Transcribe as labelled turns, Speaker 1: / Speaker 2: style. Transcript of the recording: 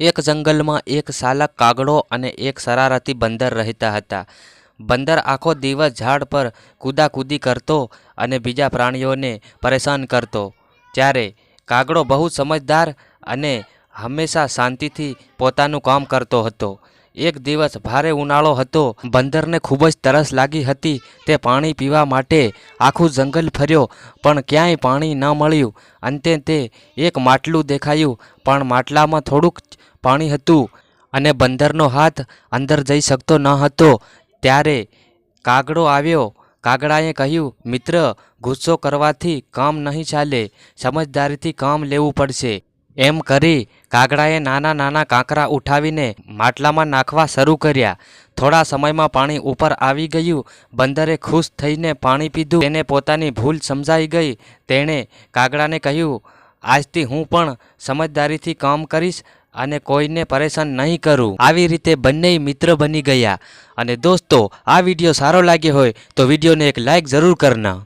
Speaker 1: એક જંગલમાં એક સાલક કાગડો અને એક શરારતી બંદર રહેતા હતા. બંદર આખો દિવસ ઝાડ પર કૂદાકૂદી કરતો અને બીજા પ્રાણીઓને પરેશાન કરતો, જ્યારે કાગડો બહુ સમજદાર અને હંમેશા શાંતિથી પોતાનું કામ કરતો હતો. એક દિવસ ભારે ઉનાળો હતો. બંદરને ખૂબ જ તરસ લાગી હતી. તે પાણી પીવા માટે આખું જંગલ ફર્યો, પણ ક્યાંય પાણી ન મળ્યું. અંતે તે એક માટલું દેખાયું, પણ માટલામાં થોડુંક જ પાણી હતું અને બંદરનો હાથ અંદર જઈ શકતો ન હતો. ત્યારે કાગડો આવ્યો. કાગડાએ કહ્યું, મિત્ર, ગુસ્સો કરવાથી કામ નહીં ચાલે, સમજદારીથી કામ લેવું પડશે. એમ કરી કાગડાએ નાના નાના કાંકરા ઉઠાવીને માટલામાં નાખવા શરૂ કર્યા. થોડા સમયમાં પાણી ઉપર આવી ગયું. બંદરે ખુશ થઈને પાણી પીધું. તેને પોતાની ભૂલ સમજાઈ ગઈ. તેણે કાગડાને કહ્યું, આજથી હું પણ સમજદારીથી કામ કરીશ અને કોઈને પરેશાન નહીં કરું. આવી રીતે બંને મિત્ર બની ગયા. અને દોસ્તો, આ વિડીયો સારો લાગ્યો હોય તો વિડીયોને એક લાઈક જરૂર કરના.